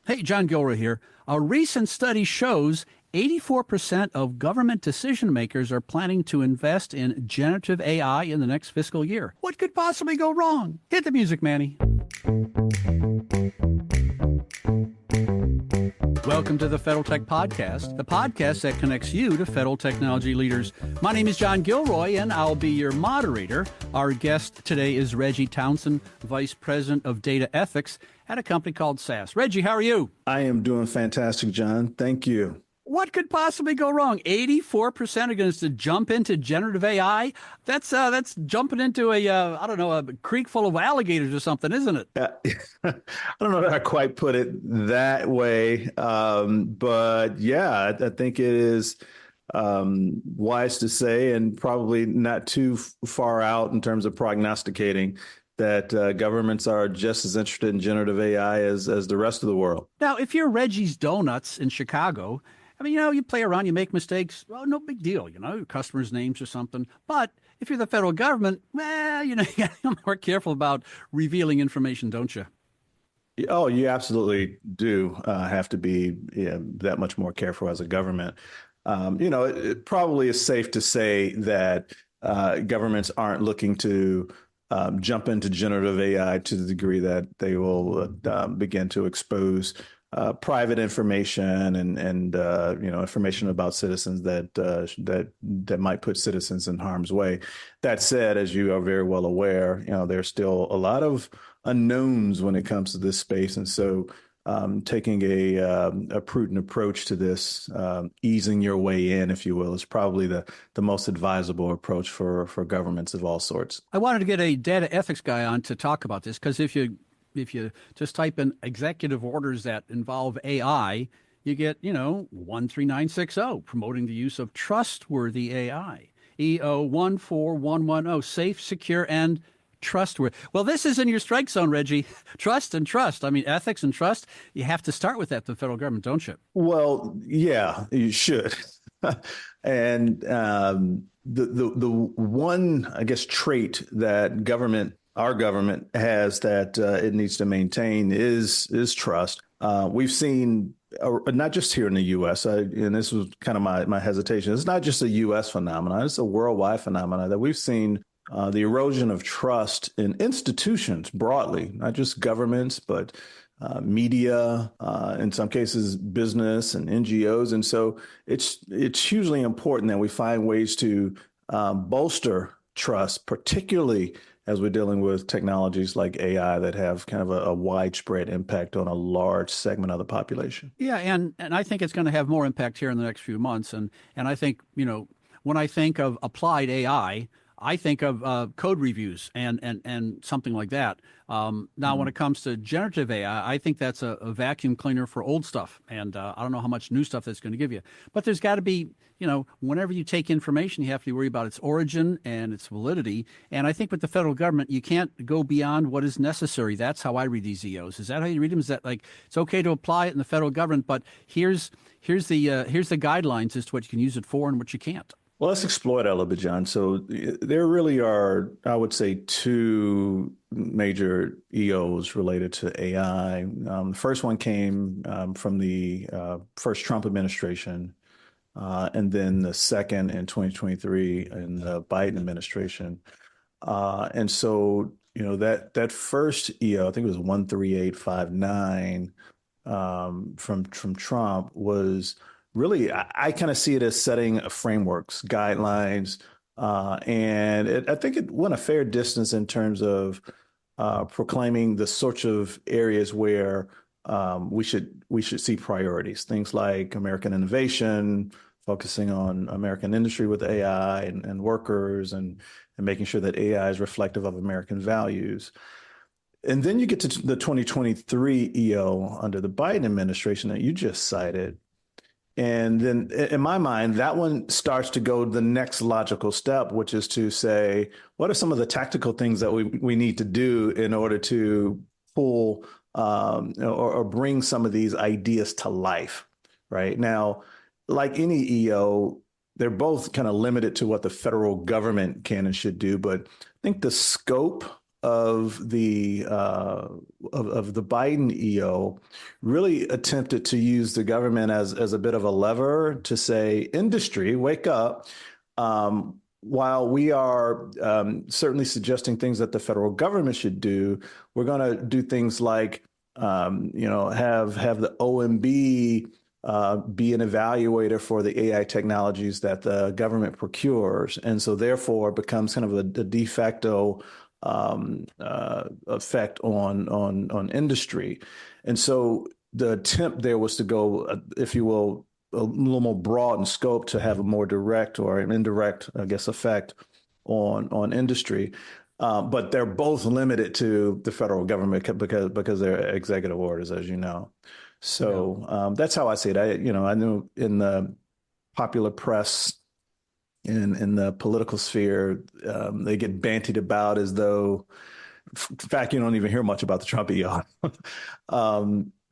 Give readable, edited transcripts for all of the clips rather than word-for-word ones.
Hey, John Gilroy here. A recent study shows 84% of government decision makers are planning to invest in generative AI in the next fiscal year. What could possibly go wrong? Hit the music, Manny. Welcome to the Federal Tech Podcast, the podcast that connects you to federal technology leaders. My name is John Gilroy, and I'll be your moderator. Our guest today is Reggie Townsend, Vice President of Data Ethics at a company called SAS. Reggie, how are you? I am doing fantastic, John. Thank you. What could possibly go wrong? 84% are going to jump into generative AI. That's jumping into a creek full of alligators or something, isn't it? I don't know if I quite put it that way, but yeah, I think it is wise to say, and probably not too far out in terms of prognosticating, that governments are just as interested in generative AI as the rest of the world. Now, if you're Reggie's Donuts in Chicago, you play around, you make mistakes. Well, no big deal, your customers' names or something. But if you're the federal government, you got to be more careful about revealing information, don't you? Oh, you absolutely do have to be that much more careful as a government. It probably is safe to say that governments aren't looking to jump into generative AI to the degree that they will begin to expose private information and information about citizens that might put citizens in harm's way. That said, as you are very well aware, there's still a lot of unknowns when it comes to this space, and so taking a prudent approach to this, easing your way in, if you will, is probably the most advisable approach for governments of all sorts. I wanted to get a data ethics guy on to talk about this, because if you just type in executive orders that involve AI, you get, 13960, promoting the use of trustworthy AI. EO 14110, safe, secure, and trustworthy. Well, this is in your strike zone, Reggie. Trust and trust. Ethics and trust, you have to start with that, the federal government, don't you? Well, yeah, you should. And the one, I guess, trait that our government has that it needs to maintain is trust. We've seen, not just here in the U.S., and this was kind of my hesitation, it's not just a U.S. phenomenon, it's a worldwide phenomenon that we've seen the erosion of trust in institutions broadly, not just governments, but media, in some cases, business and NGOs. And so it's hugely important that we find ways to bolster trust, particularly as we're dealing with technologies like AI that have kind of a widespread impact on a large segment of the population. Yeah, and I think it's going to have more impact here in the next few months. And I think, when I think of applied AI, I think of code reviews and something like that. Now, when it comes to generative AI, I think that's a vacuum cleaner for old stuff. And I don't know how much new stuff that's going to give you. But there's got to be, whenever you take information, you have to be worried about its origin and its validity. And I think with the federal government, you can't go beyond what is necessary. That's how I read these EOs. Is that how you read them? Is that like it's okay to apply it in the federal government, but here's the guidelines as to what you can use it for and what you can't? Well, let's explore that a little bit, John. So there really are, I would say, two major EOs related to AI. The first one came from the first Trump administration, and then the second in 2023 in the Biden administration. And so, that first EO, I think it was 13859 from Trump, was really, I kind of see it as setting frameworks, guidelines, and I think it went a fair distance in terms of proclaiming the sorts of areas where we should see priorities. Things like American innovation, focusing on American industry with AI and workers, and making sure that AI is reflective of American values. And then you get to the 2023 EO under the Biden administration that you just cited. And then in my mind, that one starts to go the next logical step, which is to say, what are some of the tactical things that we need to do in order to pull or bring some of these ideas to life, right? Now, like any EO, they're both kind of limited to what the federal government can and should do. But I think the scope of the Biden EO really attempted to use the government as a bit of a lever to say, industry, wake up. While we are certainly suggesting things that the federal government should do, we're going to do things like have the OMB be an evaluator for the AI technologies that the government procures, and so therefore it becomes kind of a de facto effect on industry. And so the attempt there was to go, if you will, a little more broad in scope to have a more direct or an indirect, I guess, effect on industry. But they're both limited to the federal government because they're executive orders, as you know. So that's how I see it. I knew in the popular press, in the political sphere, they get bantied about as though, in fact, you don't even hear much about the Trump EO.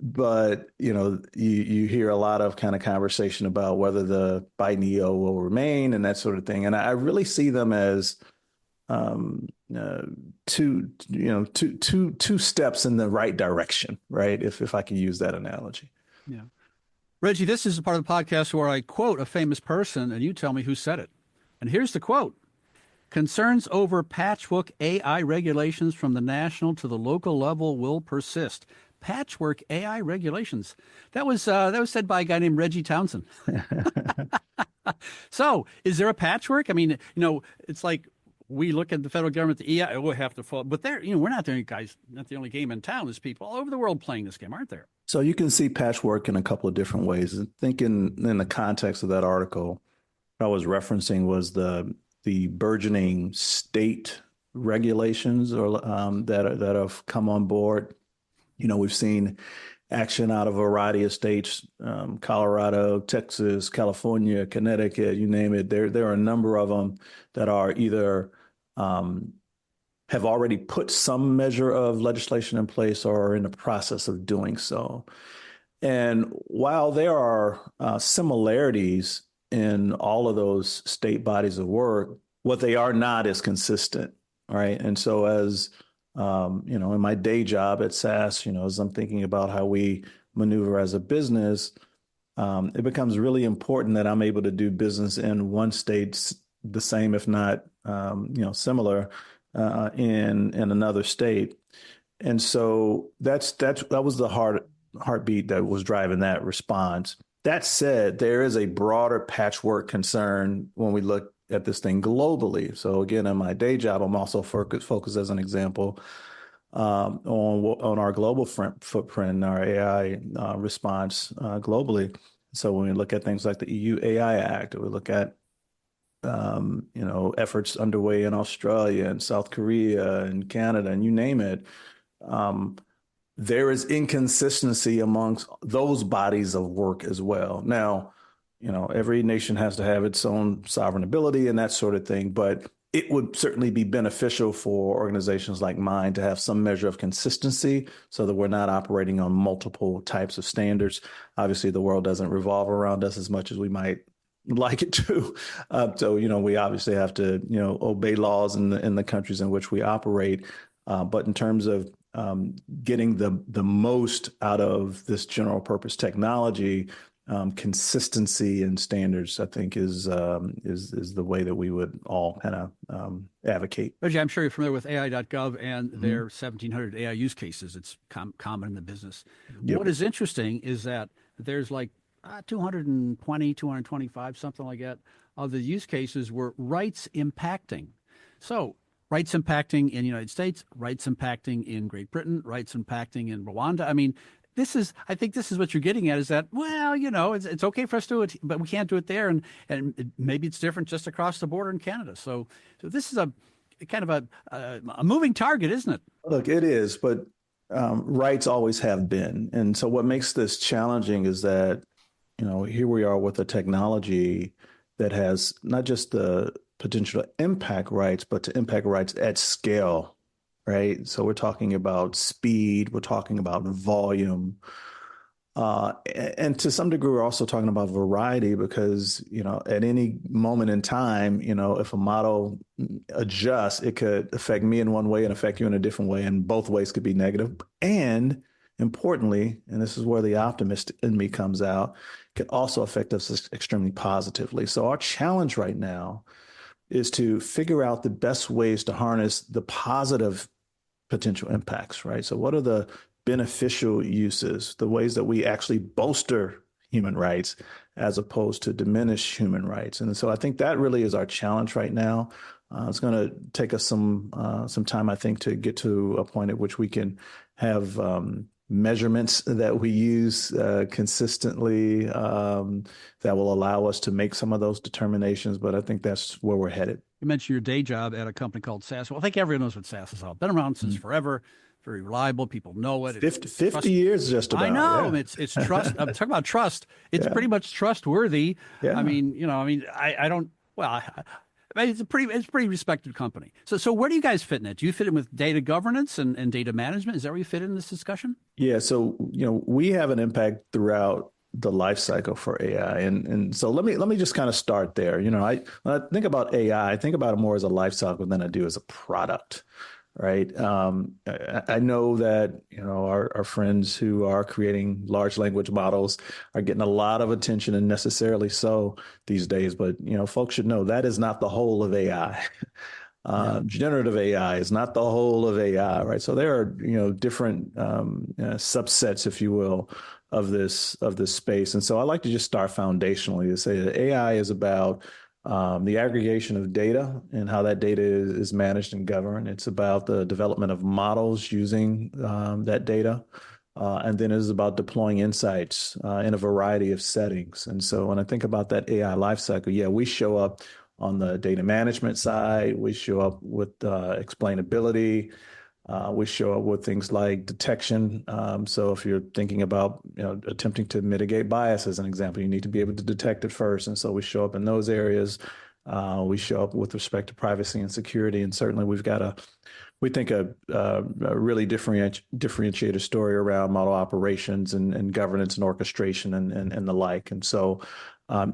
But you hear a lot of kind of conversation about whether the Biden EO will remain and that sort of thing. And I really see them as two steps in the right direction, right? If I can use that analogy. Yeah. Reggie, this is a part of the podcast where I quote a famous person and you tell me who said it. And here's the quote. Concerns over patchwork AI regulations from the national to the local level will persist. Patchwork AI regulations. That was said by a guy named Reggie Townsend. So is there a patchwork? I mean, it's like we look at the federal government, the EI, we'll have to fall. But we're not the only guys, not the only game in town. There's people all over the world playing this game, aren't there? So you can see patchwork in a couple of different ways. I think in the context of that article, I was referencing was the burgeoning state regulations or that have come on board. We've seen action out of a variety of states, Colorado, Texas, California, Connecticut, you name it. There are a number of them that are either have already put some measure of legislation in place or are in the process of doing so. And while there are similarities in all of those state bodies of work, what they are not is consistent, right? And so as in my day job at SAS, as I'm thinking about how we maneuver as a business, it becomes really important that I'm able to do business in one state the same, if not, similar in another state. And so that was the heartbeat that was driving that response. That said, there is a broader patchwork concern when we look at this thing globally. So again, in my day job, I'm also focused as an example on our global footprint and our AI response globally. So when we look at things like the EU AI Act, or we look at efforts underway in Australia and South Korea and Canada and you name it, there is inconsistency amongst those bodies of work as well. Now, every nation has to have its own sovereign ability and that sort of thing, but it would certainly be beneficial for organizations like mine to have some measure of consistency so that we're not operating on multiple types of standards. Obviously, the world doesn't revolve around us as much as we might like it to. So, we obviously have to, obey laws in the countries in which we operate. But in terms of getting the most out of this general purpose technology, consistency and standards, I think, is the way that we would all kind of advocate. Reggie, I'm sure you're familiar with AI.gov and their 1,700 AI use cases. It's common in the business. Yep. What is interesting is that there's like 220, 225, something like that, of the use cases were rights impacting. So rights impacting in the United States, rights impacting in Great Britain, rights impacting in Rwanda. I mean, I think this is what you're getting at, is that, well, it's okay for us to do it, but we can't do it there. And maybe it's different just across the border in Canada. So this is a kind of a moving target, isn't it? Look, it is, but rights always have been. And so what makes this challenging is that, here we are with a technology that has not just the potential to impact rights, but to impact rights at scale. Right. So we're talking about speed. We're talking about volume. And to some degree, we're also talking about variety because, at any moment in time, if a model adjusts, it could affect me in one way and affect you in a different way, and both ways could be negative. And importantly, and this is where the optimist in me comes out, could also affect us extremely positively. So our challenge right now is to figure out the best ways to harness the positive potential impacts, right? So, what are the beneficial uses, the ways that we actually bolster human rights as opposed to diminish human rights? And so, I think that really is our challenge right now. It's going to take us some time, I think, to get to a point at which we can have measurements that we use consistently that will allow us to make some of those determinations. But I think that's where we're headed. You mentioned your day job at a company called SAS. Well, I think everyone knows what SAS is all. Been around since forever. Very reliable. People know it. 50 years just about. I know. Yeah. It's trust. I'm talking about trust. It's Yeah. pretty much trustworthy. Yeah. I don't, well, it's a pretty respected company. So where do you guys fit in it? Do you fit in with data governance and data management? Is that where you fit in this discussion? Yeah. So, we have an impact throughout the life cycle for AI. And so let me just kind of start there. When I think about AI, I think about it more as a life cycle than I do as a product. Right. I know that, our friends who are creating large language models are getting a lot of attention, and necessarily so these days. But, folks should know that is not the whole of AI. Generative AI is not the whole of AI, right? So there are, different subsets, if you will, of this space. And so I like to just start foundationally to say that AI is about the aggregation of data and how that data is managed and governed. It's about the development of models using that data. And then it is about deploying insights in a variety of settings. And so when I think about that AI lifecycle, yeah, we show up on the data management side. We show up with explainability. We show up with things like detection. So if you're thinking about, attempting to mitigate bias, as an example, you need to be able to detect it first. And so we show up in those areas. We show up with respect to privacy and security. And certainly we think a really differentiated story around model operations and governance and orchestration and the like. And so,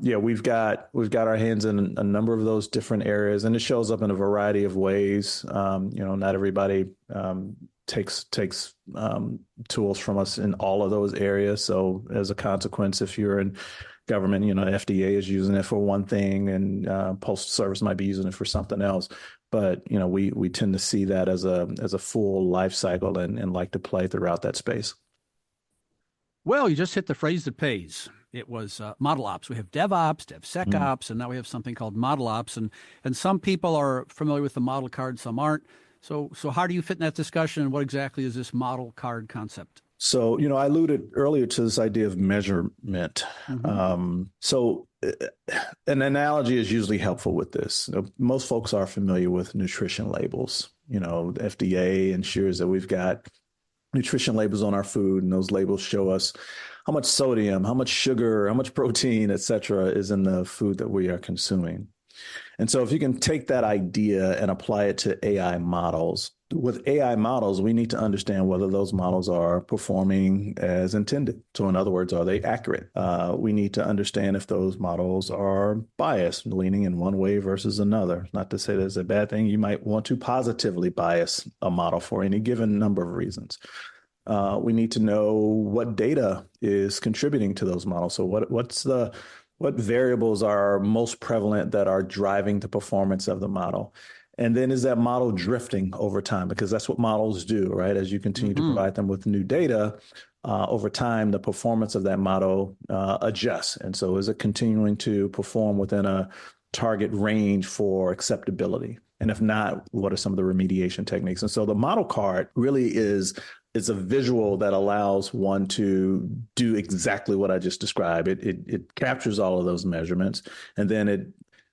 we've got our hands in a number of those different areas, and it shows up in a variety of ways. Not everybody takes tools from us in all of those areas. So as a consequence, if you're in government, FDA is using it for one thing, and Postal Service might be using it for something else. But we tend to see that as a full life cycle and like to play throughout that space. Well, you just hit the phrase that pays. It was model ops. We have DevOps, DevSecOps, and now we have something called model ops. And some people are familiar with the model card, some aren't. So how do you fit in that discussion? And what exactly is this model card concept? So, I alluded earlier to this idea of measurement. So an analogy is usually helpful with this. Most folks are familiar with nutrition labels. The FDA ensures that we've got nutrition labels on our food, and those labels show us how much sodium, how much sugar, how much protein, et cetera, is in the food that we are consuming. And so if you can take that idea and apply it to AI models, with AI models, we need to understand whether those models are performing as intended. So in other words, are they accurate? We need to understand if those models are biased, leaning in one way versus another. Not to say that's a bad thing. You might want to positively bias a model for any given number of reasons. We need to know what data is contributing to those models. So what variables are most prevalent that are driving the performance of the model? And then is that model drifting over time? Because that's what models do, right? As you continue to provide them with new data, over time, the performance of that model adjusts. And so is it continuing to perform within a target range for acceptability? And if not, what are some of the remediation techniques? And so the model card really is a visual that allows one to do exactly what I just described. It captures all of those measurements, and then it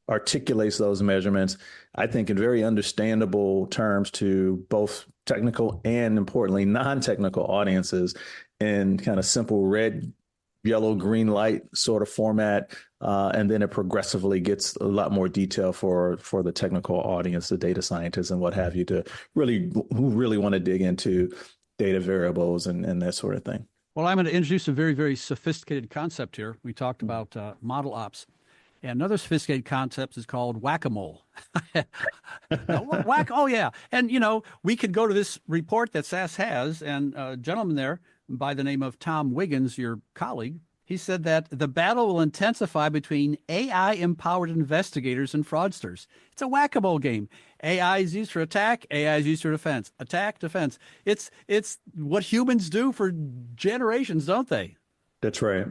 articulates those measurements, I think, in very understandable terms to both technical and, importantly, non-technical audiences in kind of simple red, yellow, green light sort of format. And then it progressively gets a lot more detail for the technical audience, the data scientists and what have you, who really want to dig into data variables and that sort of thing. Well, I'm going to introduce a very, very sophisticated concept here. We talked about model ops. And another sophisticated concept is called whack-a-mole. Whack, oh yeah. And we could go to this report that SAS has, and a gentleman there by the name of Tom Wiggins, your colleague, he said that the battle will intensify between AI empowered investigators and fraudsters. It's a whack-a-mole game. AI is used for attack, AI is used for defense. Attack, defense. It's what humans do for generations, don't they? That's right.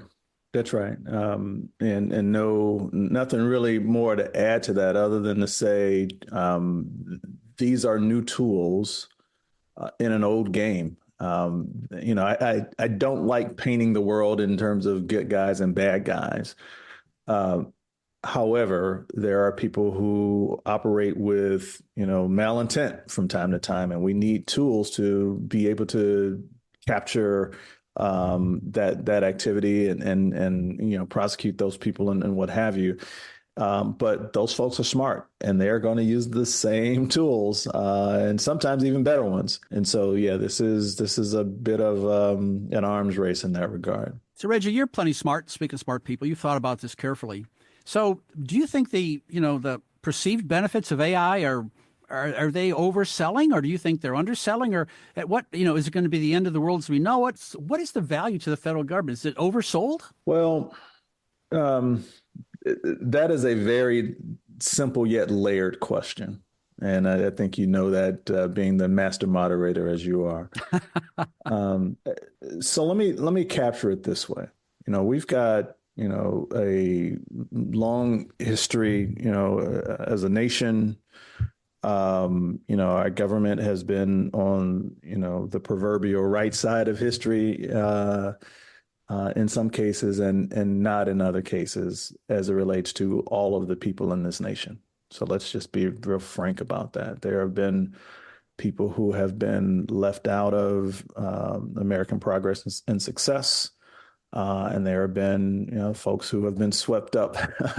That's right. And no, nothing really more to add to that other than to say these are new tools in an old game. I don't like painting the world in terms of good guys and bad guys. Uh, However, there are people who operate with, malintent from time to time, and we need tools to be able to capture that activity and prosecute those people and what have you. But those folks are smart and they're going to use the same tools and sometimes even better ones. And so, yeah, this is a bit of an arms race in that regard. So, Reggie, you're plenty smart. Speaking of smart people, you've thought about this carefully. So, do you think the perceived benefits of AI are they overselling, or do you think they're underselling, or at what is it going to be the end of the world as we know it? What is the value to the federal government? Is it oversold? Well, that is a very simple yet layered question. And I think you know that being the master moderator as you are. Um, so let me capture it this way. We've got a long history. As a nation. Our government has been on the proverbial right side of history in some cases, and not in other cases as it relates to all of the people in this nation. So let's just be real frank about that. There have been people who have been left out of American progress and success. And there have been, folks who have been swept up,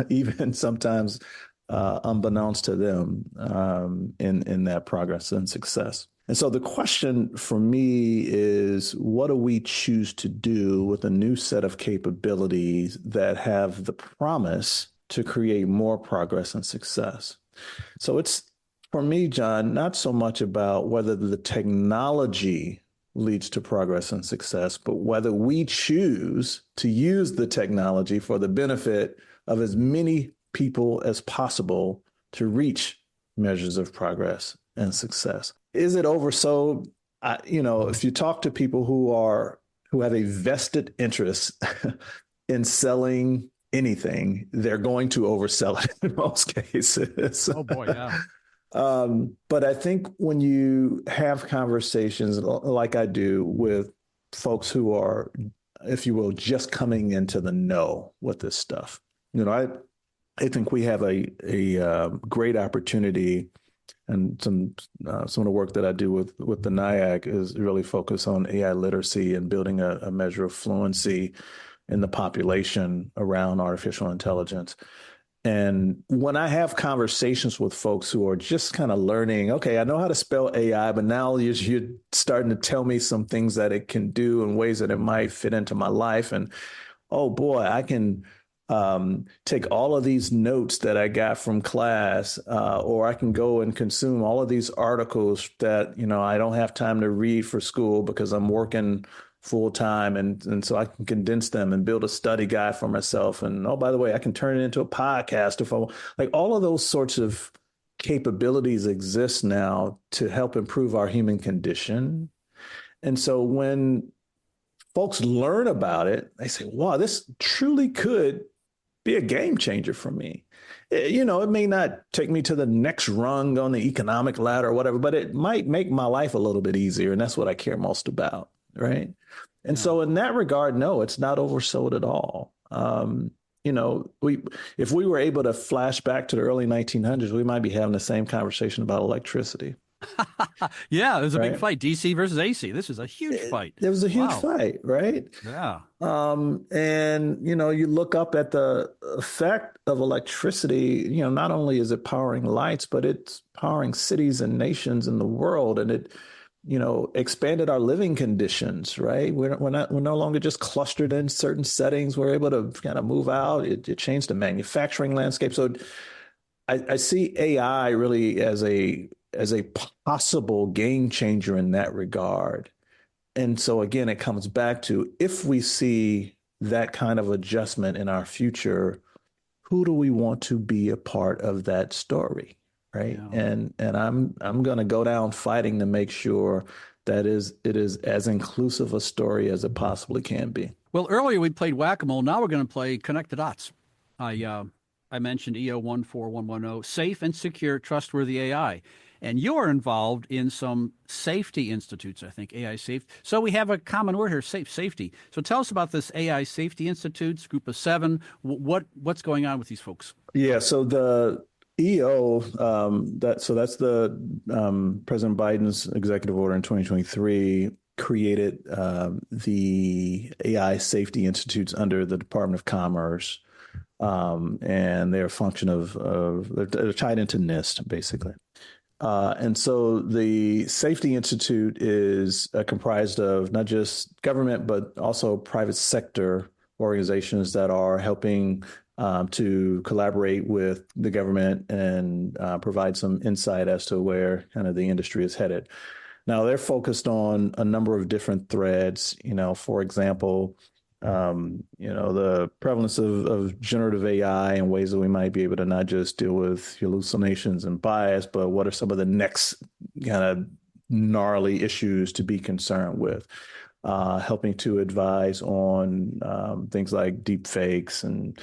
even sometimes unbeknownst to them, in that progress and success. And so the question for me is, what do we choose to do with a new set of capabilities that have the promise to create more progress and success? So it's, for me, John, not so much about whether the technology leads to progress and success, but whether we choose to use the technology for the benefit of as many people as possible to reach measures of progress and success. Is it oversold? If you talk to people who have a vested interest in selling anything, they're going to oversell it in most cases. Oh boy, yeah. But I think when you have conversations like I do with folks who are, if you will, just coming into the know with this stuff, I think we have a great opportunity, and some of the work that I do with the NIAC is really focused on AI literacy and building a measure of fluency in the population around artificial intelligence. And when I have conversations with folks who are just kind of learning, okay, I know how to spell AI, but now you're starting to tell me some things that it can do in ways that it might fit into my life. And oh boy, I can take all of these notes that I got from class, or I can go and consume all of these articles that, I don't have time to read for school because I'm working full time. And so I can condense them and build a study guide for myself. And oh, by the way, I can turn it into a podcast if I want. Like, all of those sorts of capabilities exist now to help improve our human condition. And so when folks learn about it, they say, wow, this truly could be a game changer for me. It may not take me to the next rung on the economic ladder or whatever, but it might make my life a little bit easier. And that's what I care most about. Right. And so in that regard, no, it's not oversold at all. If we were able to flash back to the early 1900s, we might be having the same conversation about electricity. Yeah, there's a big fight, DC versus AC. This is a huge fight. There was a huge fight, right? Yeah. And you look up at the effect of electricity. Not only is it powering lights, but it's powering cities and nations in the world, and expanded our living conditions, right? We're no longer just clustered in certain settings. We're able to kind of move out. It changed the manufacturing landscape. So I see AI really as a possible game changer in that regard. And so again, it comes back to if we see that kind of adjustment in our future, who do we want to be a part of that story, right? Yeah. And I'm going to go down fighting to make sure that it is as inclusive a story as it possibly can be. Well, earlier we played whack-a-mole. Now we're going to play connect the dots. I mentioned EO 14110, safe and secure, trustworthy AI. And you're involved in some safety institutes, I think, AI safe. So we have a common word here, safety. So tell us about this AI Safety Institutes, group of 7. What's going on with these folks? Yeah, so the EO, that's the President Biden's executive order in 2023 created the AI Safety Institutes under the Department of Commerce. And they're a function they're tied into NIST, basically. And so the Safety Institute is comprised of not just government, but also private sector organizations that are helping to collaborate with the government and provide some insight as to where kind of the industry is headed. Now, they're focused on a number of different threads. For example, the prevalence of generative AI and ways that we might be able to not just deal with hallucinations and bias, but what are some of the next kind of gnarly issues to be concerned with, helping to advise on things like deep fakes and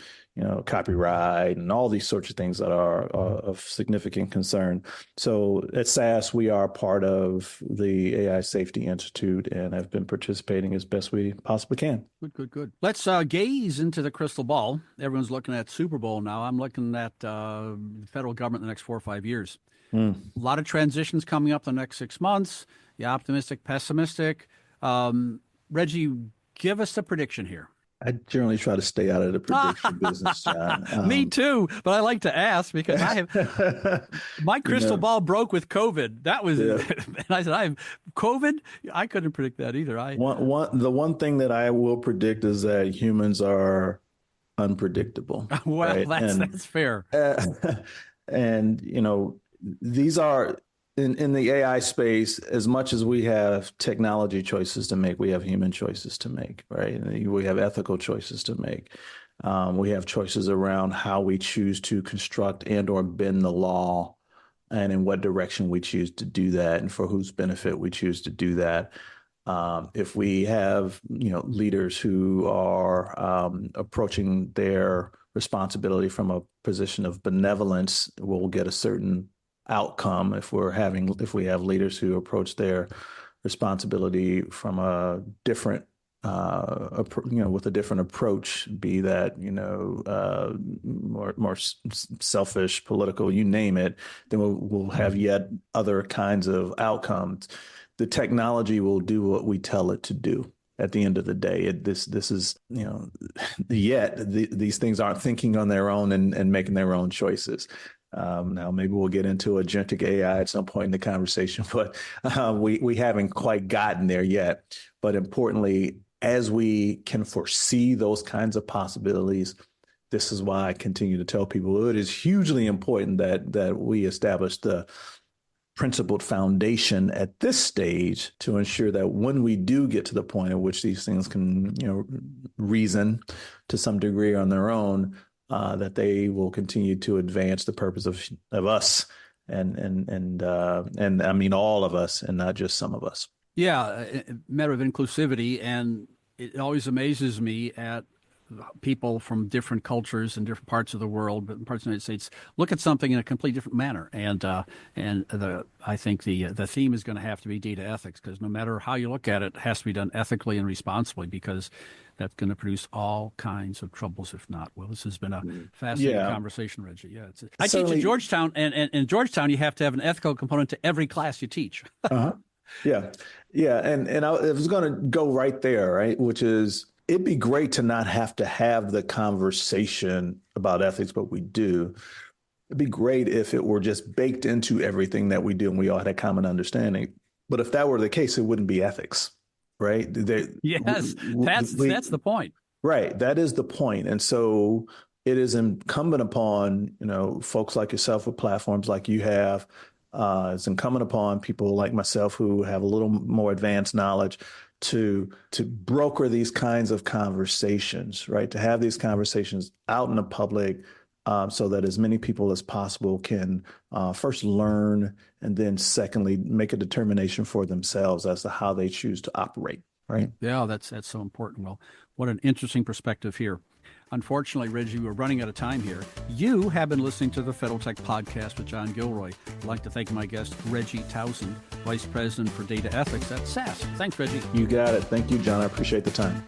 copyright and all these sorts of things that are of significant concern. So at SAS, we are part of the AI Safety Institute and have been participating as best we possibly can. Good. Let's gaze into the crystal ball. Everyone's looking at Super Bowl now. I'm looking at the federal government in the next 4 or 5 years. A lot of transitions coming up the next 6 months. You optimistic, pessimistic. Reggie, give us a prediction here. I generally try to stay out of the prediction business, John. Me too, but I like to ask because I have my crystal ball broke with COVID. That was, and I said, I have COVID. I couldn't predict that either. The one thing that I will predict is that humans are unpredictable. Well, right? that's fair. And these are in the AI space, as much as we have technology choices to make, we have human choices to make, right? We have ethical choices to make. We have choices around how we choose to construct and or bend the law and in what direction we choose to do that and for whose benefit we choose to do that. If we have, leaders who are approaching their responsibility from a position of benevolence, we'll get a certain outcome. If we have leaders who approach their responsibility from a different with a different approach, be that more selfish, political, you name it, then we'll have yet other kinds of outcomes. The technology will do what we tell it to do. At the end of the day, this is these things aren't thinking on their own and making their own choices. Now, maybe we'll get into agentic AI at some point in the conversation, but we haven't quite gotten there yet. But importantly, as we can foresee those kinds of possibilities, this is why I continue to tell people it is hugely important that we establish the principled foundation at this stage to ensure that when we do get to the point at which these things can, reason to some degree on their own, that they will continue to advance the purpose of us and I mean all of us and not just some of us. Yeah, a matter of inclusivity, and it always amazes me at people from different cultures and different parts of the world, but parts of the United States, look at something in a completely different manner. And I think the theme is going to have to be data ethics, because no matter how you look at it, it has to be done ethically and responsibly, because that's going to produce all kinds of troubles if not. Well, this has been a fascinating conversation, Reggie. Yeah, I teach at Georgetown, and in Georgetown, you have to have an ethical component to every class you teach. Yeah. And I was going to go right there, right, which is, it'd be great to not have to have the conversation about ethics, but we do. It'd be great if it were just baked into everything that we do and we all had a common understanding. But if that were the case, it wouldn't be ethics, right? Yes, that's the point. Right. That is the point. And so it is incumbent upon, folks like yourself with platforms like you have. It's incumbent upon people like myself who have a little more advanced knowledge to broker these kinds of conversations, right? To have these conversations out in the public, so that as many people as possible can first learn and then secondly make a determination for themselves as to how they choose to operate. Right. Yeah, that's so important. Well, what an interesting perspective here. Unfortunately, Reggie, we're running out of time here. You have been listening to the Federal Tech Podcast with John Gilroy. I'd like to thank my guest, Reggie Townsend, Vice President for Data Ethics at SAS. Thanks, Reggie. You got it. Thank you, John. I appreciate the time.